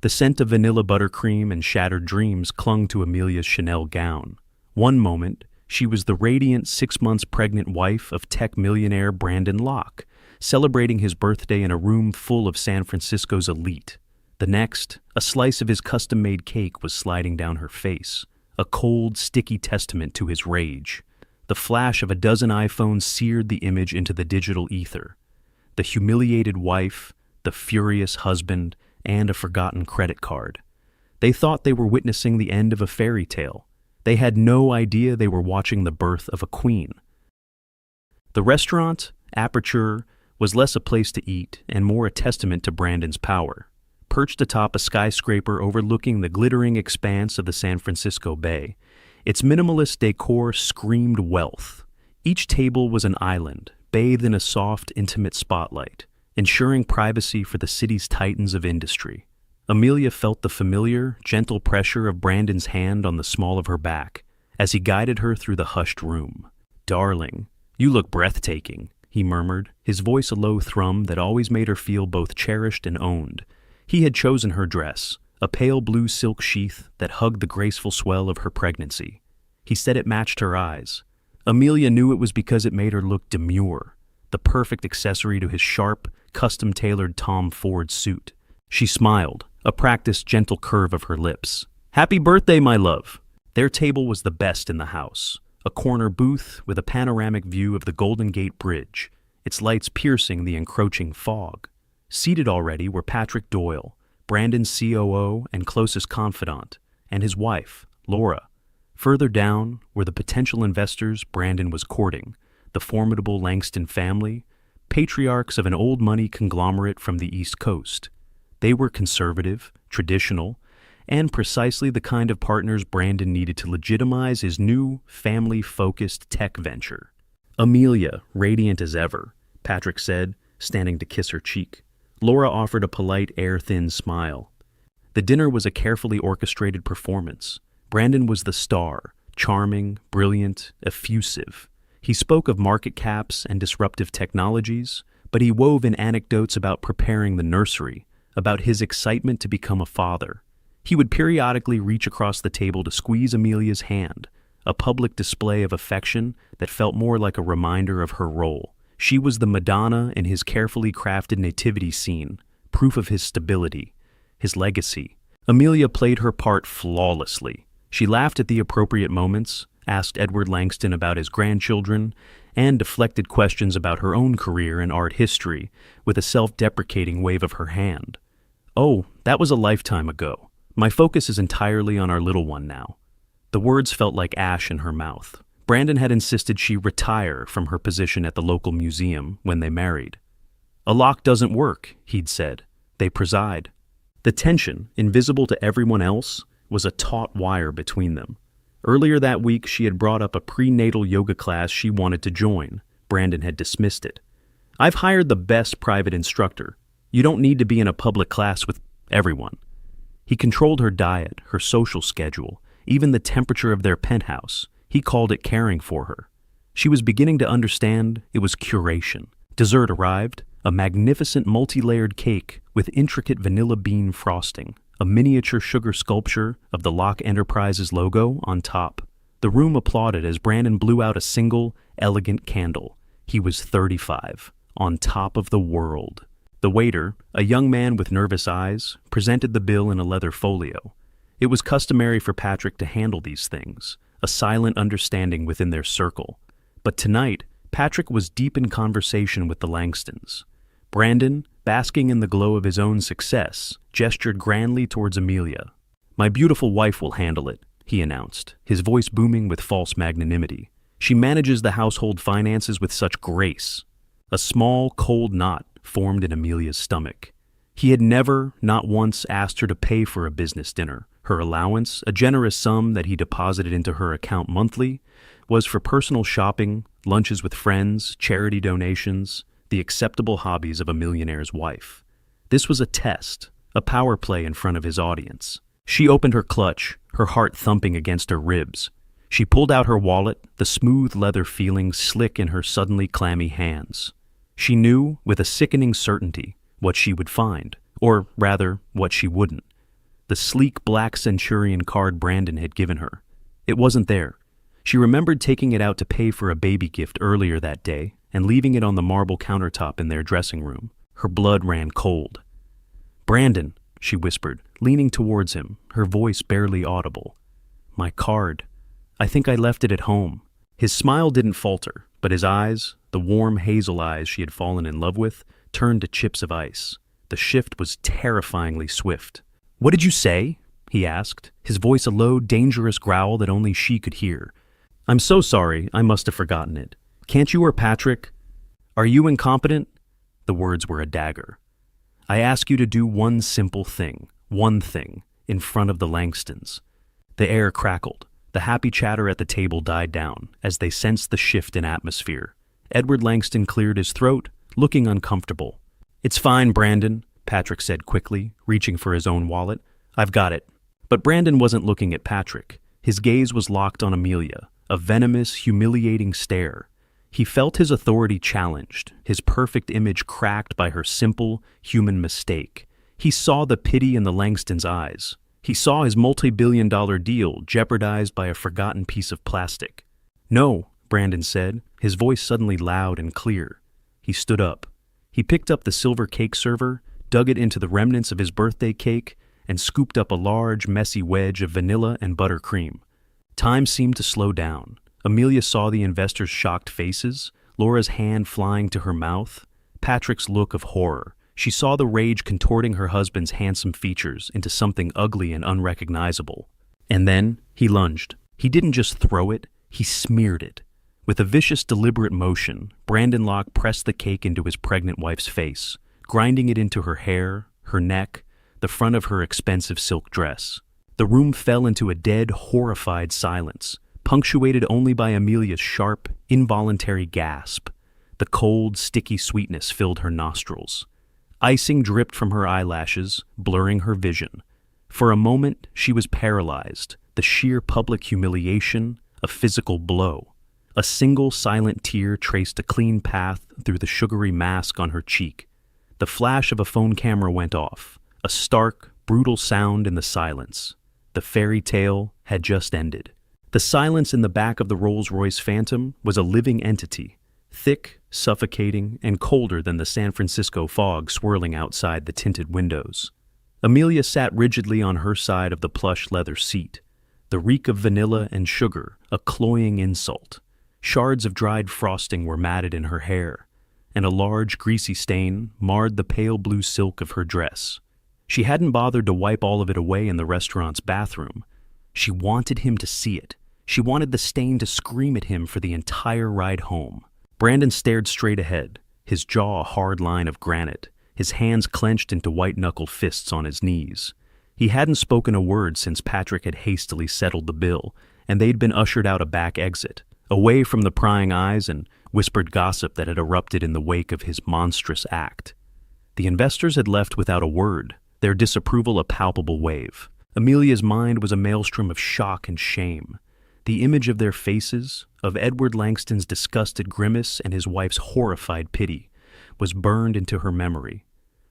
The scent of vanilla buttercream and shattered dreams clung to Amelia's Chanel gown. One moment, she was the radiant 6 months pregnant wife of tech millionaire Brandon Locke, celebrating his birthday in a room full of San Francisco's elite. The next, a slice of his custom-made cake was sliding down her face, a cold, sticky testament to his rage. The flash of a dozen iPhones seared the image into the digital ether. The humiliated wife, the furious husband, and a forgotten credit card. They thought they were witnessing the end of a fairy tale. They had no idea they were watching the birth of a queen. The restaurant, Aperture, was less a place to eat and more a testament to Brandon's power. Perched atop a skyscraper overlooking the glittering expanse of the San Francisco Bay, its minimalist decor screamed wealth. Each table was an island, bathed in a soft, intimate spotlight, ensuring privacy for the city's titans of industry. Amelia felt the familiar, gentle pressure of Brandon's hand on the small of her back as he guided her through the hushed room. "Darling, you look breathtaking," he murmured, his voice a low thrum that always made her feel both cherished and owned. He had chosen her dress, a pale blue silk sheath that hugged the graceful swell of her pregnancy. He said it matched her eyes. Amelia knew it was because it made her look demure, the perfect accessory to his sharp, custom-tailored Tom Ford suit. She smiled, a practiced gentle curve of her lips. "Happy birthday, my love!" Their table was the best in the house, a corner booth with a panoramic view of the Golden Gate Bridge, its lights piercing the encroaching fog. Seated already were Patrick Doyle, Brandon's COO and closest confidant, and his wife, Laura. Further down were the potential investors Brandon was courting, the formidable Langston family, patriarchs of an old-money conglomerate from the East Coast. They were conservative, traditional, and precisely the kind of partners Brandon needed to legitimize his new, family-focused tech venture. "Amelia, radiant as ever," Patrick said, standing to kiss her cheek. Laura offered a polite, air-thin smile. The dinner was a carefully orchestrated performance. Brandon was the star, charming, brilliant, effusive. He spoke of market caps and disruptive technologies, but he wove in anecdotes about preparing the nursery, about his excitement to become a father. He would periodically reach across the table to squeeze Amelia's hand, a public display of affection that felt more like a reminder of her role. She was the Madonna in his carefully crafted nativity scene, proof of his stability, his legacy. Amelia played her part flawlessly. She laughed at the appropriate moments, asked Edward Langston about his grandchildren, and deflected questions about her own career and art history with a self-deprecating wave of her hand. "Oh, that was a lifetime ago. My focus is entirely on our little one now." The words felt like ash in her mouth. Brandon had insisted she retire from her position at the local museum when they married. "A lock doesn't work," he'd said. "They preside." The tension, invisible to everyone else, was a taut wire between them. Earlier that week, she had brought up a prenatal yoga class she wanted to join. Brandon had dismissed it. "I've hired the best private instructor. You don't need to be in a public class with everyone." He controlled her diet, her social schedule, even the temperature of their penthouse. He called it caring for her. She was beginning to understand it was curation. Dessert arrived, a magnificent multi-layered cake with intricate vanilla bean frosting, a miniature sugar sculpture of the Locke Enterprises logo on top. The room applauded as Brandon blew out a single, elegant candle. He was 35, on top of the world. The waiter, a young man with nervous eyes, presented the bill in a leather folio. It was customary for Patrick to handle these things, a silent understanding within their circle. But tonight, Patrick was deep in conversation with the Langstons. Brandon, basking in the glow of his own success, gestured grandly towards Amelia. "My beautiful wife will handle it," he announced, his voice booming with false magnanimity. "She manages the household finances with such grace." A small, cold knot formed in Amelia's stomach. He had never, not once, asked her to pay for a business dinner. Her allowance, a generous sum that he deposited into her account monthly, was for personal shopping, lunches with friends, charity donations, the acceptable hobbies of a millionaire's wife. This was a test, a power play in front of his audience. She opened her clutch, her heart thumping against her ribs. She pulled out her wallet, the smooth leather feeling slick in her suddenly clammy hands. She knew, with a sickening certainty, what she would find, or rather, what she wouldn't. the sleek black Centurion card Brandon had given her. It wasn't there. She remembered taking it out to pay for a baby gift earlier that day and leaving it on the marble countertop in their dressing room. Her blood ran cold. "Brandon," she whispered, leaning towards him, her voice barely audible. "My card. I think I left it at home." His smile didn't falter, but his eyes, the warm hazel eyes she had fallen in love with, turned to chips of ice. The shift was terrifyingly swift. "What did you say?" he asked, his voice a low, dangerous growl that only she could hear. "I'm so sorry, I must have forgotten it. Can't you or Patrick? Are you incompetent?" The words were a dagger. "I ask you to do one simple thing, in front of the Langstons." The air crackled. The happy chatter at the table died down as they sensed the shift in atmosphere. Edward Langston cleared his throat, looking uncomfortable. "It's fine, Brandon," Patrick said quickly, reaching for his own wallet. "I've got it." But Brandon wasn't looking at Patrick. His gaze was locked on Amelia, a venomous, humiliating stare. He felt his authority challenged, his perfect image cracked by her simple, human mistake. He saw the pity in the Langstons' eyes. He saw his multi-billion-dollar deal jeopardized by a forgotten piece of plastic. "No," Brandon said, his voice suddenly loud and clear. He stood up. He picked up the silver cake server, dug it into the remnants of his birthday cake, and scooped up a large, messy wedge of vanilla and buttercream. Time seemed to slow down. Amelia saw the investors' shocked faces, Laura's hand flying to her mouth, Patrick's look of horror. She saw the rage contorting her husband's handsome features into something ugly and unrecognizable. And then he lunged. He didn't just throw it, he smeared it. With a vicious, deliberate motion, Brandon Locke pressed the cake into his pregnant wife's face, grinding it into her hair, her neck, the front of her expensive silk dress. The room fell into a dead, horrified silence, punctuated only by Amelia's sharp, involuntary gasp. The cold, sticky sweetness filled her nostrils. Icing dripped from her eyelashes, blurring her vision. For a moment, she was paralyzed, the sheer public humiliation, a physical blow. A single silent tear traced a clean path through the sugary mask on her cheek. The flash of a phone camera went off, a stark, brutal sound in the silence. The fairy tale had just ended. The silence in the back of the Rolls-Royce Phantom was a living entity, thick, suffocating, and colder than the San Francisco fog swirling outside the tinted windows. Amelia sat rigidly on her side of the plush leather seat, the reek of vanilla and sugar a cloying insult. Shards of dried frosting were matted in her hair, and a large, greasy stain marred the pale blue silk of her dress. She hadn't bothered to wipe all of it away in the restaurant's bathroom. She wanted him to see it. She wanted the stain to scream at him for the entire ride home. Brandon stared straight ahead, his jaw a hard line of granite, his hands clenched into white-knuckled fists on his knees. He hadn't spoken a word since Patrick had hastily settled the bill, and they'd been ushered out a back exit, away from the prying eyes and whispered gossip that had erupted in the wake of his monstrous act. The investors had left without a word, their disapproval a palpable wave. Amelia's mind was a maelstrom of shock and shame. The image of their faces, of Edward Langston's disgusted grimace and his wife's horrified pity, was burned into her memory.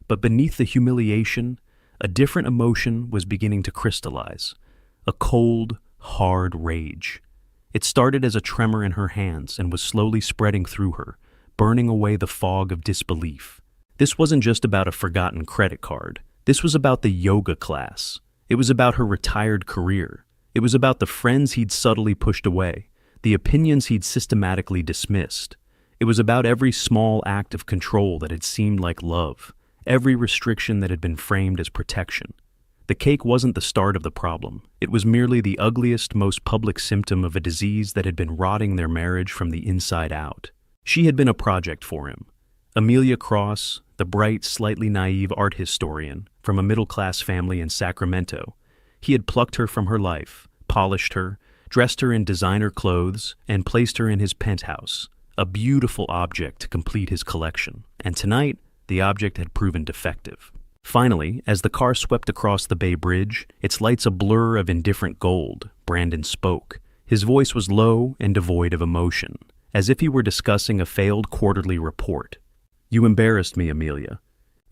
But beneath the humiliation, a different emotion was beginning to crystallize, a cold, hard rage. It started as a tremor in her hands and was slowly spreading through her, burning away the fog of disbelief. This wasn't just about a forgotten credit card. This was about the yoga class. It was about her retired career. It was about the friends he'd subtly pushed away, the opinions he'd systematically dismissed. It was about every small act of control that had seemed like love, every restriction that had been framed as protection. The cake wasn't the start of the problem. It was merely the ugliest, most public symptom of a disease that had been rotting their marriage from the inside out. She had been a project for him. Amelia Cross, the bright, slightly naive art historian from a middle-class family in Sacramento. He had plucked her from her life, polished her, dressed her in designer clothes, and placed her in his penthouse, a beautiful object to complete his collection. And tonight, the object had proven defective. Finally, as the car swept across the Bay Bridge, its lights a blur of indifferent gold, Brandon spoke. His voice was low and devoid of emotion, as if he were discussing a failed quarterly report. "You embarrassed me, Amelia."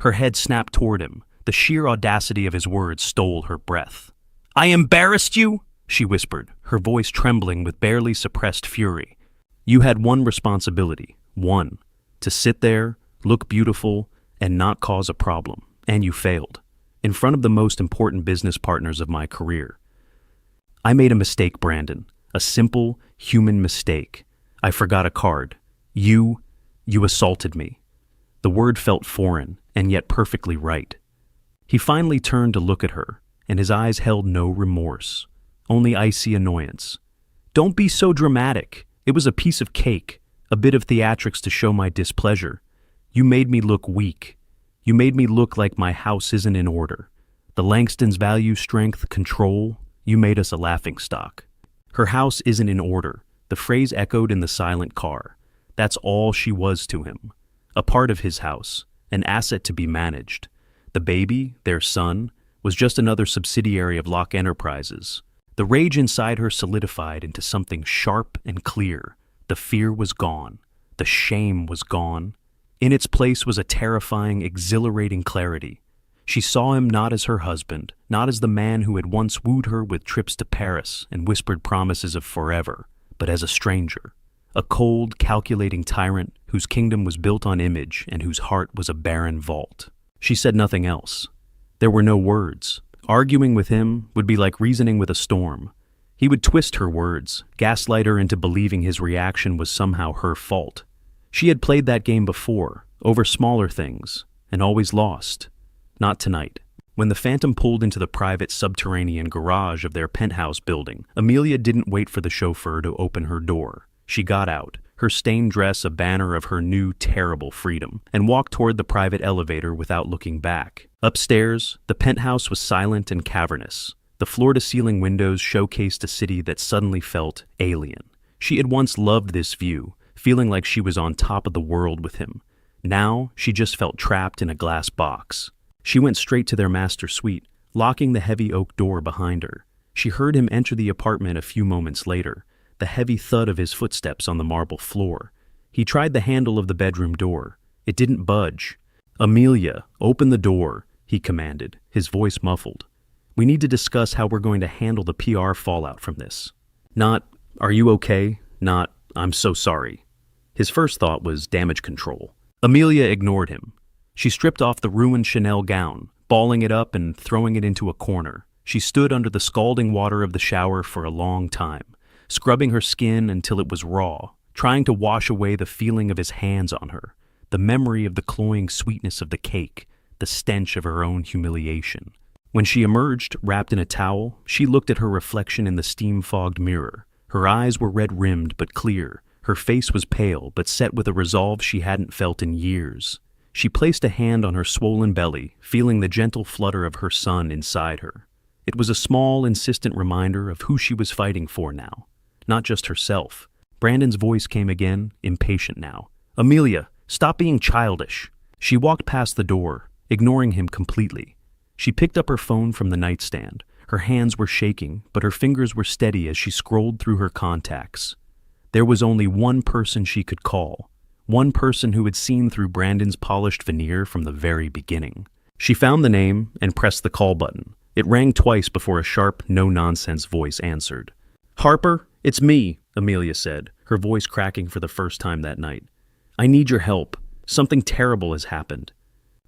Her head snapped toward him, The sheer audacity of his words stole her breath. "I embarrassed you?" she whispered, her voice trembling with barely suppressed fury. "You had one responsibility, one, to sit there, look beautiful, and not cause a problem, and you failed, in front of the most important business partners of my career. I made a mistake, Brandon, a simple, human mistake. I forgot a card. You assaulted me." The word felt foreign, and yet perfectly right. He finally turned to look at her, and his eyes held no remorse, only icy annoyance. "Don't be so dramatic. It was a piece of cake, a bit of theatrics to show my displeasure. You made me look weak. You made me look like my house isn't in order. The Langstons value strength, control. You made us a laughingstock." Her house isn't in order. The phrase echoed in the silent car. That's all she was to him. A part of his house, an asset to be managed. The baby, their son, was just another subsidiary of Locke Enterprises. The rage inside her solidified into something sharp and clear. The fear was gone. The shame was gone. In its place was a terrifying, exhilarating clarity. She saw him not as her husband, not as the man who had once wooed her with trips to Paris and whispered promises of forever, but as a stranger. A cold, calculating tyrant whose kingdom was built on image and whose heart was a barren vault. She said nothing else. There were no words. Arguing with him would be like reasoning with a storm. He would twist her words, gaslight her into believing his reaction was somehow her fault. She had played that game before, over smaller things, and always lost. Not tonight. When the Phantom pulled into the private subterranean garage of their penthouse building, Amelia didn't wait for the chauffeur to open her door. She got out, her stained dress a banner of her new, terrible freedom, and walked toward the private elevator without looking back. Upstairs, the penthouse was silent and cavernous. The floor-to-ceiling windows showcased a city that suddenly felt alien. She had once loved this view, feeling like she was on top of the world with him. Now, she just felt trapped in a glass box. She went straight to their master suite, locking the heavy oak door behind her. She heard him enter the apartment a few moments later, the heavy thud of his footsteps on the marble floor. He tried the handle of the bedroom door. It didn't budge. "Amelia, open the door," he commanded, his voice muffled. "We need to discuss how we're going to handle the PR fallout from this. Not, 'Are you okay?' Not, 'I'm so sorry.'" His first thought was damage control. Amelia ignored him. She stripped off the ruined Chanel gown, balling it up and throwing it into a corner. She stood under the scalding water of the shower for a long time, scrubbing her skin until it was raw, trying to wash away the feeling of his hands on her, the memory of the cloying sweetness of the cake, the stench of her own humiliation. When she emerged, wrapped in a towel, she looked at her reflection in the steam-fogged mirror. Her eyes were red-rimmed but clear. Her face was pale but set with a resolve she hadn't felt in years. She placed a hand on her swollen belly, feeling the gentle flutter of her son inside her. It was a small, insistent reminder of who she was fighting for now. Not just herself. Brandon's voice came again, impatient now. "Amelia, stop being childish." She walked past the door, ignoring him completely. She picked up her phone from the nightstand. Her hands were shaking, but her fingers were steady as she scrolled through her contacts. There was only one person she could call. One person who had seen through Brandon's polished veneer from the very beginning. She found the name and pressed the call button. It rang twice before a sharp, no-nonsense voice answered. "Harper, it's me," Amelia said, her voice cracking for the first time that night. "I need your help. Something terrible has happened."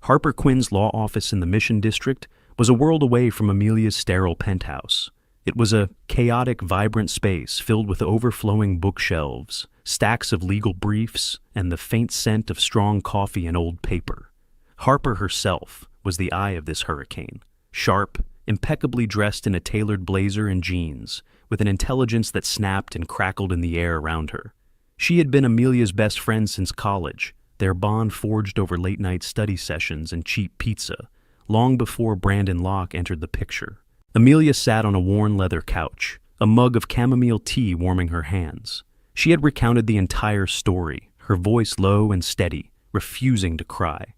Harper Quinn's law office in the Mission District was a world away from Amelia's sterile penthouse. It was a chaotic, vibrant space filled with overflowing bookshelves, stacks of legal briefs, and the faint scent of strong coffee and old paper. Harper herself was the eye of this hurricane, sharp, impeccably dressed in a tailored blazer and jeans, with an intelligence that snapped and crackled in the air around her. She had been Amelia's best friend since college, their bond forged over late-night study sessions and cheap pizza, long before Brandon Locke entered the picture. Amelia sat on a worn leather couch, a mug of chamomile tea warming her hands. She had recounted the entire story, her voice low and steady, refusing to cry.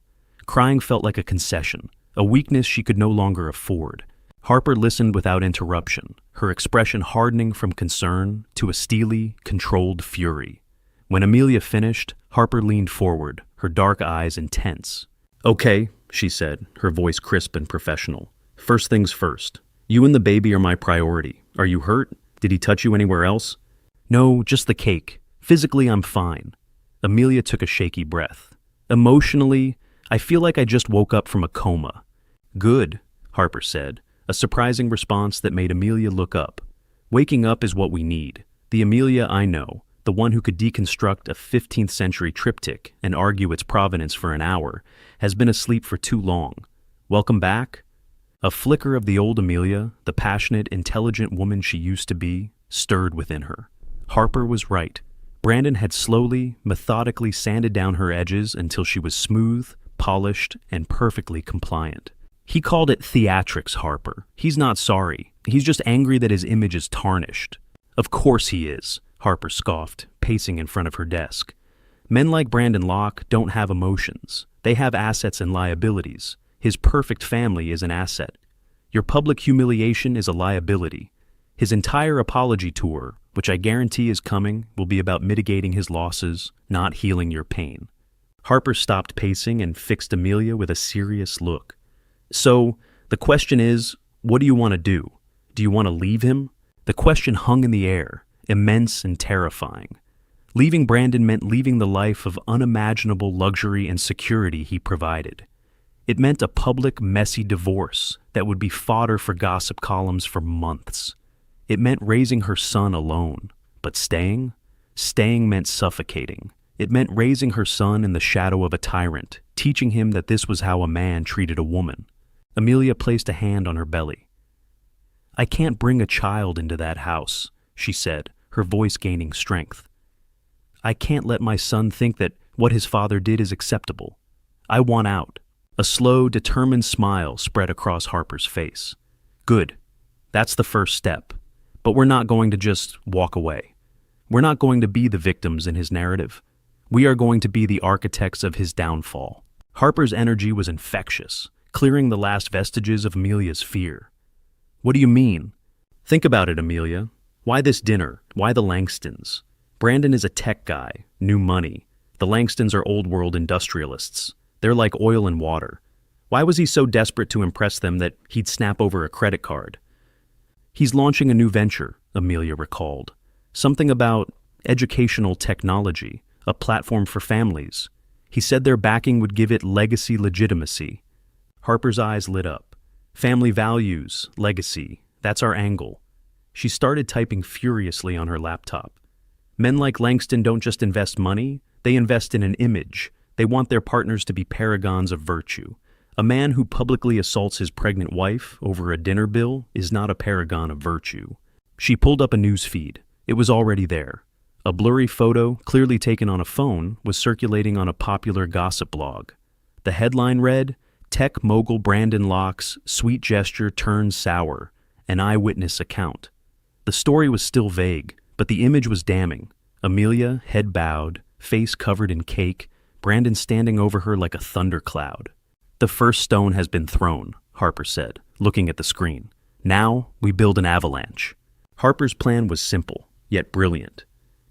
Crying felt like a concession, a weakness she could no longer afford. Harper listened without interruption, her expression hardening from concern to a steely, controlled fury. When Amelia finished, Harper leaned forward, her dark eyes intense. "Okay," she said, her voice crisp and professional. "First things first. You and the baby are my priority. Are you hurt? Did he touch you anywhere else?" "No, just the cake. Physically, I'm fine." Amelia took a shaky breath. "Emotionally, I feel like I just woke up from a coma." "Good," Harper said, a surprising response that made Amelia look up. Waking up is what we need. The Amelia I know, the one who could deconstruct a 15th century triptych and argue its provenance for an hour, has been asleep for too long. Welcome back? A flicker of the old Amelia, the passionate, intelligent woman she used to be, stirred within her. Harper was right. Brandon had slowly, methodically sanded down her edges until she was smooth, polished, and perfectly compliant. He called it theatrics, Harper. He's not sorry. He's just angry that his image is tarnished. Of course he is, Harper scoffed, pacing in front of her desk. Men like Brandon Locke don't have emotions. They have assets and liabilities. His perfect family is an asset. Your public humiliation is a liability. His entire apology tour, which I guarantee is coming, will be about mitigating his losses, not healing your pain. Harper stopped pacing and fixed Amelia with a serious look. "So, the question is, what do you want to do? Do you want to leave him?" The question hung in the air, immense and terrifying. Leaving Brandon meant leaving the life of unimaginable luxury and security he provided. It meant a public, messy divorce that would be fodder for gossip columns for months. It meant raising her son alone. But staying? Staying meant suffocating. It meant raising her son in the shadow of a tyrant, teaching him that this was how a man treated a woman. Amelia placed a hand on her belly. "I can't bring a child into that house," she said, her voice gaining strength. "I can't let my son think that what his father did is acceptable. I want out." A slow, determined smile spread across Harper's face. "Good. That's the first step. But we're not going to just walk away. We're not going to be the victims in his narrative. We are going to be the architects of his downfall." Harper's energy was infectious, clearing the last vestiges of Amelia's fear. "What do you mean?" "Think about it, Amelia. Why this dinner? Why the Langstons? Brandon is a tech guy, new money. The Langstons are old-world industrialists. They're like oil and water. Why was he so desperate to impress them that he'd snap over a credit card?" "He's launching a new venture," Amelia recalled. "Something about educational technology, a platform for families. He said their backing would give it legacy legitimacy." Harper's eyes lit up. "Family values, legacy, that's our angle." She started typing furiously on her laptop. "Men like Langston don't just invest money, they invest in an image. They want their partners to be paragons of virtue. A man who publicly assaults his pregnant wife over a dinner bill is not a paragon of virtue." She pulled up a news feed. It was already there. A blurry photo, clearly taken on a phone, was circulating on a popular gossip blog. The headline read, "Tech mogul Brandon Locke's sweet gesture turns sour, an eyewitness account." The story was still vague, but the image was damning. Amelia, head bowed, face covered in cake, Brandon standing over her like a thundercloud. "The first stone has been thrown," Harper said, looking at the screen. "Now we build an avalanche." Harper's plan was simple, yet brilliant.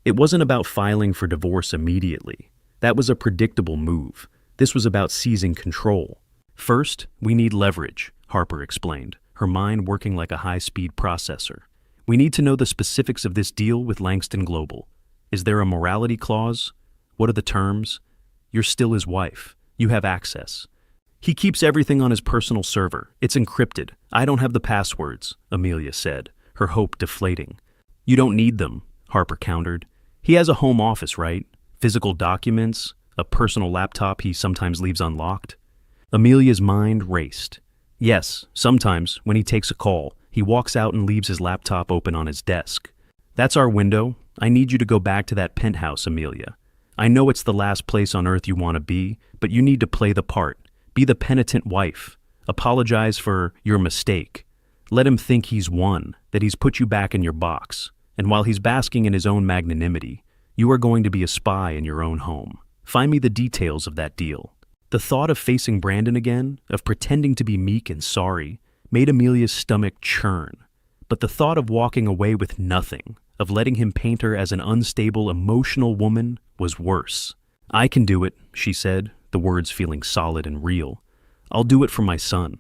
It wasn't about filing for divorce immediately. That was a predictable move. This was about seizing control. "First, we need leverage," Harper explained, her mind working like a high-speed processor. "We need to know the specifics of this deal with Langston Global. Is there a morality clause? What are the terms? You're still his wife. You have access." "He keeps everything on his personal server. It's encrypted. I don't have the passwords," Amelia said, her hope deflating. "You don't need them," Harper countered. "He has a home office, right? Physical documents, a personal laptop he sometimes leaves unlocked." Amelia's mind raced. "Yes, sometimes, when he takes a call, he walks out and leaves his laptop open on his desk. That's our window. I need you to go back to that penthouse, Amelia. I know it's the last place on earth you want to be, but you need to play the part. Be the penitent wife. Apologize for your mistake. Let him think he's won, that he's put you back in your box. And while he's basking in his own magnanimity, you are going to be a spy in your own home. Find me the details of that deal." The thought of facing Brandon again, of pretending to be meek and sorry, made Amelia's stomach churn. But the thought of walking away with nothing, of letting him paint her as an unstable, emotional woman, was worse. "I can do it," she said, the words feeling solid and real. I'll do it for my son."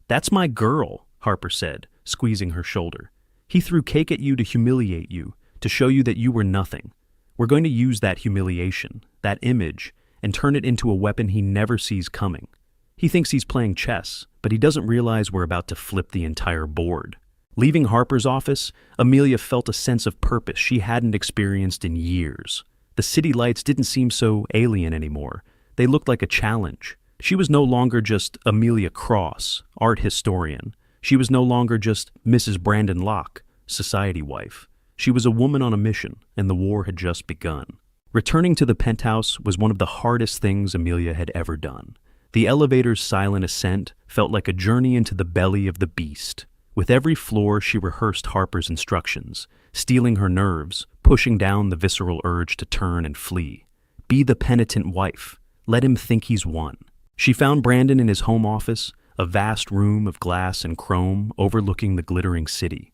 "That's my girl," Harper said, squeezing her shoulder. "He threw cake at you to humiliate you, to show you that you were nothing. We're going to use that humiliation, that image, and turn it into a weapon he never sees coming. He thinks he's playing chess, but he doesn't realize we're about to flip the entire board." Leaving Harper's office, Amelia felt a sense of purpose she hadn't experienced in years. The city lights didn't seem so alien anymore. They looked like a challenge. She was no longer just Amelia Cross, art historian. She was no longer just Mrs. Brandon Locke, society wife. She was a woman on a mission, and the war had just begun. Returning to the penthouse was one of the hardest things Amelia had ever done. The elevator's silent ascent felt like a journey into the belly of the beast. With every floor, she rehearsed Harper's instructions, steeling her nerves, pushing down the visceral urge to turn and flee. Be the penitent wife. Let him think he's won. She found Brandon in his home office, a vast room of glass and chrome overlooking the glittering city.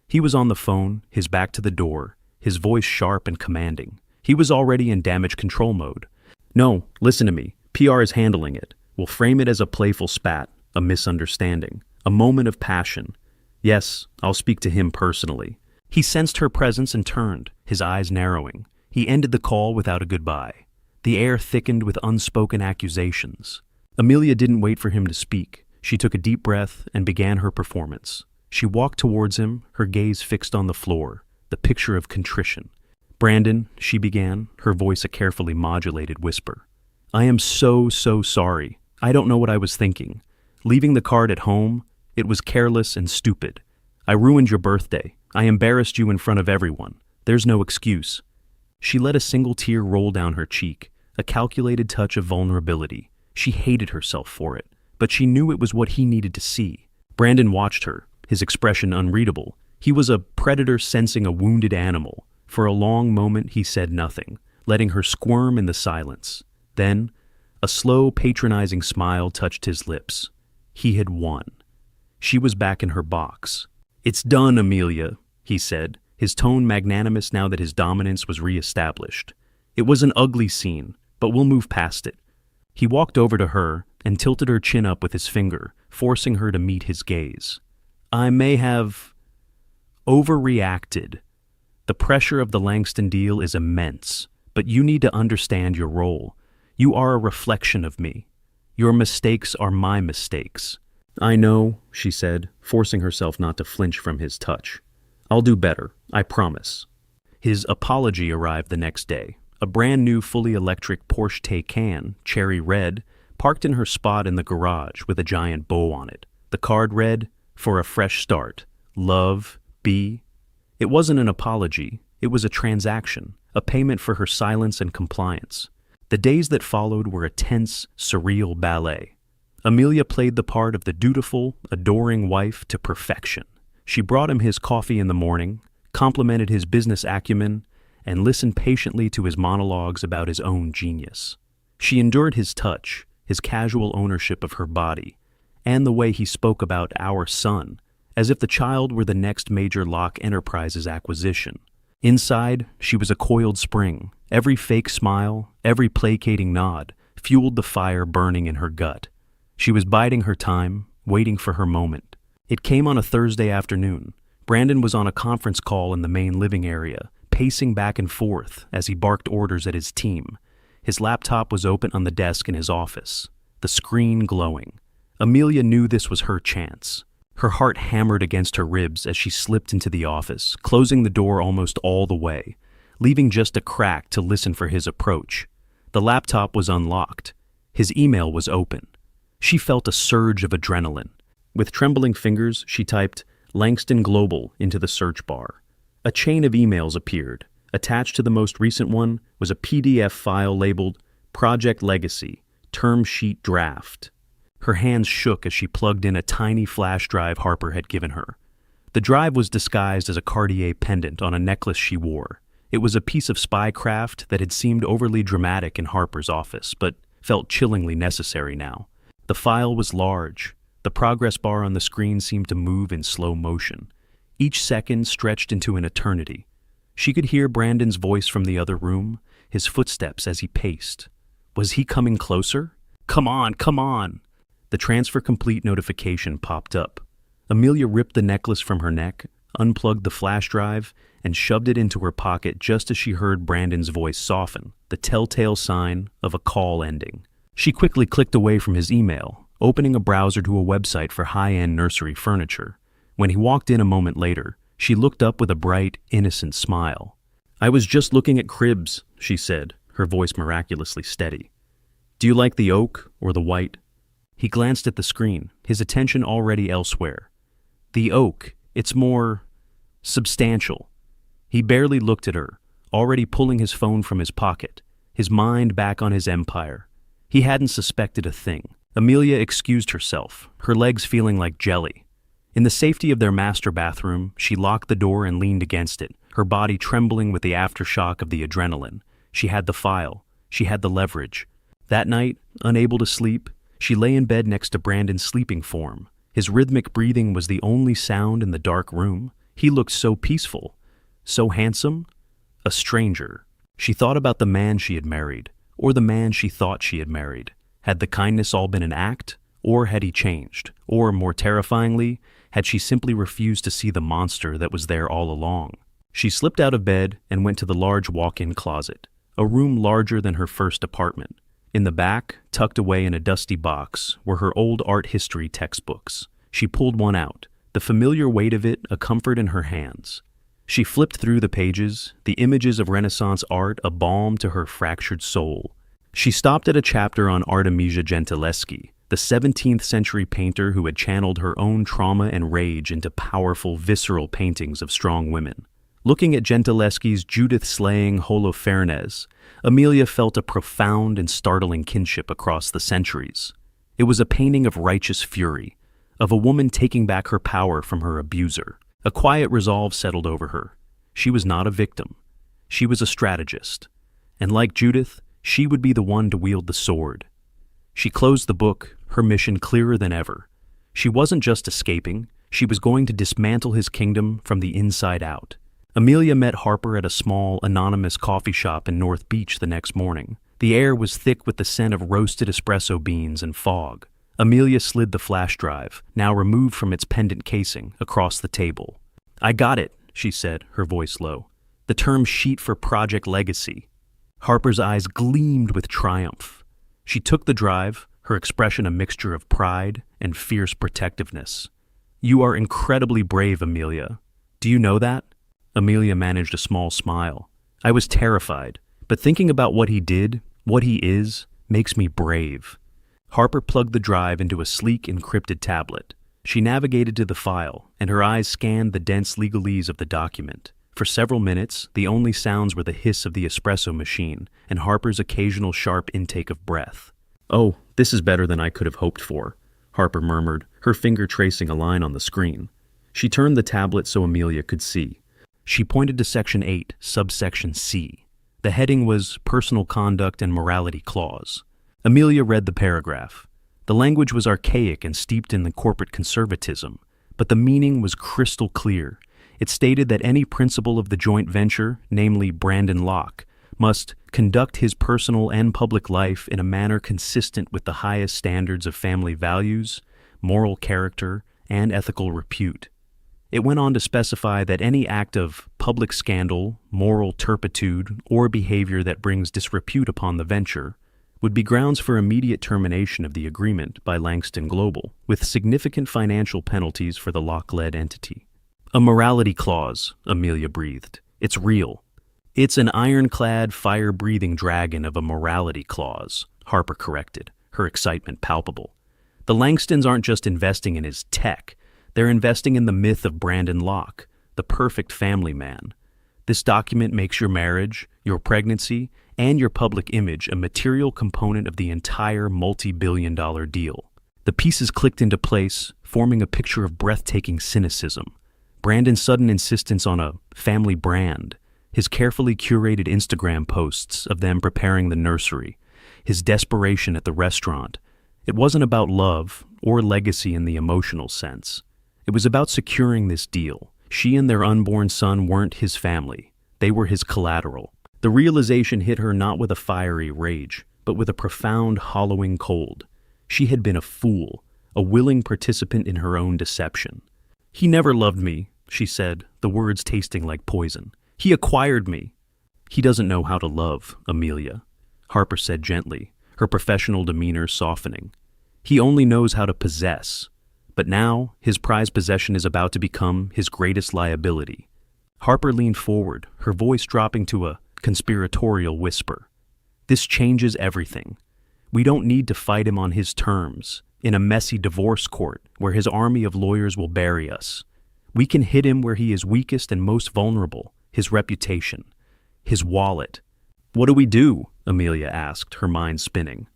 He was on the phone, his back to the door, his voice sharp and commanding. He was already in damage control mode. "No, listen to me. PR is handling it. We'll frame it as a playful spat, a misunderstanding, a moment of passion. Yes, I'll speak to him personally." He sensed her presence and turned, his eyes narrowing. He ended the call without a goodbye. The air thickened with unspoken accusations. Amelia didn't wait for him to speak. She took a deep breath and began her performance. She walked towards him, her gaze fixed on the floor, the picture of contrition. "Brandon," she began, her voice a carefully modulated whisper. "I am so sorry. I don't know what I was thinking. Leaving the card at home, it was careless and stupid. I ruined your birthday. I embarrassed you in front of everyone. There's no excuse." She let a single tear roll down her cheek, a calculated touch of vulnerability. She hated herself for it, but she knew it was what he needed to see. Brandon watched her, his expression unreadable. He was a predator sensing a wounded animal. For a long moment he said nothing, letting her squirm in the silence. Then, a slow, patronizing smile touched his lips. He had won. She was back in her box. "It's done, Amelia," he said, his tone magnanimous now that his dominance was re-established. "It was an ugly scene, but we'll move past it." He walked over to her and tilted her chin up with his finger, forcing her to meet his gaze. "I may have overreacted. The pressure of the Langston deal is immense, but you need to understand your role. You are a reflection of me. Your mistakes are my mistakes." "I know," she said, forcing herself not to flinch from his touch. "I'll do better, I promise." His apology arrived the next day. A brand new fully electric Porsche Taycan, cherry red, parked in her spot in the garage with a giant bow on it. The card read, "For a fresh start. Love, B." It wasn't an apology. It was a transaction, a payment for her silence and compliance. The days that followed were a tense, surreal ballet. Amelia played the part of the dutiful, adoring wife to perfection. She brought him his coffee in the morning, complimented his business acumen, and listened patiently to his monologues about his own genius. She endured his touch, his casual ownership of her body, and the way he spoke about our son, as if the child were the next major Locke Enterprises acquisition. Inside, she was a coiled spring. Every fake smile, every placating nod, fueled the fire burning in her gut. She was biding her time, waiting for her moment. It came on a Thursday afternoon. Brandon was on a conference call in the main living area, pacing back and forth as he barked orders at his team. His laptop was open on the desk in his office, the screen glowing. Amelia knew this was her chance. Her heart hammered against her ribs as she slipped into the office, closing the door almost all the way, leaving just a crack to listen for his approach. The laptop was unlocked. His email was open. She felt a surge of adrenaline. With trembling fingers, she typed Langston Global into the search bar. A chain of emails appeared. Attached to the most recent one was a PDF file labeled Project Legacy, Term Sheet Draft. Her hands shook as she plugged in a tiny flash drive Harper had given her. The drive was disguised as a Cartier pendant on a necklace she wore. It was a piece of spycraft that had seemed overly dramatic in Harper's office, but felt chillingly necessary now. The file was large. The progress bar on the screen seemed to move in slow motion. Each second stretched into an eternity. She could hear Brandon's voice from the other room, his footsteps as he paced. Was he coming closer? Come on, come on! The transfer complete notification popped up. Amelia ripped the necklace from her neck, unplugged the flash drive, and shoved it into her pocket just as she heard Brandon's voice soften, the telltale sign of a call ending. She quickly clicked away from his email, opening a browser to a website for high-end nursery furniture. When he walked in a moment later, she looked up with a bright, innocent smile. "I was just looking at cribs," she said, her voice miraculously steady. "Do you like the oak or the white?" He glanced at the screen, his attention already elsewhere. "The oak, it's more substantial." He barely looked at her, already pulling his phone from his pocket, his mind back on his empire. He hadn't suspected a thing. Amelia excused herself, her legs feeling like jelly. In the safety of their master bathroom, she locked the door and leaned against it, her body trembling with the aftershock of the adrenaline. She had the file. She had the leverage. That night, unable to sleep, she lay in bed next to Brandon's sleeping form. His rhythmic breathing was the only sound in the dark room. He looked so peaceful, so handsome, a stranger. She thought about the man she had married, or the man she thought she had married. Had the kindness all been an act, or had he changed? Or, more terrifyingly, had she simply refused to see the monster that was there all along? She slipped out of bed and went to the large walk-in closet, a room larger than her first apartment. In the back, tucked away in a dusty box, were her old art history textbooks. She pulled one out, the familiar weight of it a comfort in her hands. She flipped through the pages, the images of Renaissance art a balm to her fractured soul. She stopped at a chapter on Artemisia Gentileschi, the 17th century painter who had channeled her own trauma and rage into powerful, visceral paintings of strong women. Looking at Gentileschi's Judith-slaying Holofernes, Amelia felt a profound and startling kinship across the centuries. It was a painting of righteous fury, of a woman taking back her power from her abuser. A quiet resolve settled over her. She was not a victim. She was a strategist. And like Judith, she would be the one to wield the sword. She closed the book, her mission clearer than ever. She wasn't just escaping, she was going to dismantle his kingdom from the inside out. Amelia met Harper at a small, anonymous coffee shop in North Beach the next morning. The air was thick with the scent of roasted espresso beans and fog. Amelia slid the flash drive, now removed from its pendant casing, across the table. "I got it," she said, her voice low. "The term sheet for Project Legacy." Harper's eyes gleamed with triumph. She took the drive, her expression a mixture of pride and fierce protectiveness. "You are incredibly brave, Amelia. Do you know that?" Amelia managed a small smile. "I was terrified, but thinking about what he did, what he is, makes me brave." Harper plugged the drive into a sleek, encrypted tablet. She navigated to the file, and her eyes scanned the dense legalese of the document. For several minutes, the only sounds were the hiss of the espresso machine and Harper's occasional sharp intake of breath. "Oh, this is better than I could have hoped for," Harper murmured, her finger tracing a line on the screen. She turned the tablet so Amelia could see. She pointed to Section 8, subsection C. The heading was Personal Conduct and Morality Clause. Amelia read the paragraph. The language was archaic and steeped in the corporate conservatism, but the meaning was crystal clear. It stated that any principal of the joint venture, namely Brandon Locke, must conduct his personal and public life in a manner consistent with the highest standards of family values, moral character, and ethical repute. It went on to specify that any act of public scandal, moral turpitude, or behavior that brings disrepute upon the venture would be grounds for immediate termination of the agreement by Langston Global, with significant financial penalties for the Locke-led entity. "A morality clause," Amelia breathed. "It's real." "It's an ironclad, fire-breathing dragon of a morality clause," Harper corrected, her excitement palpable. "The Langstons aren't just investing in his tech, they're investing in the myth of Brandon Locke, the perfect family man. This document makes your marriage, your pregnancy, and your public image a material component of the entire multi-billion-dollar deal." The pieces clicked into place, forming a picture of breathtaking cynicism. Brandon's sudden insistence on a family brand, his carefully curated Instagram posts of them preparing the nursery, his desperation at the restaurant. It wasn't about love or legacy in the emotional sense. It was about securing this deal. She and their unborn son weren't his family. They were his collateral. The realization hit her not with a fiery rage, but with a profound, hollowing cold. She had been a fool, a willing participant in her own deception. "He never loved me," she said, the words tasting like poison. "He acquired me." "He doesn't know how to love, Amelia," Harper said gently, her professional demeanor softening. "He only knows how to possess. But now, his prized possession is about to become his greatest liability." Harper leaned forward, her voice dropping to a conspiratorial whisper. "This changes everything. We don't need to fight him on his terms, in a messy divorce court where his army of lawyers will bury us. We can hit him where he is weakest and most vulnerable, his reputation, his wallet." "What do we do?" Amelia asked, her mind spinning.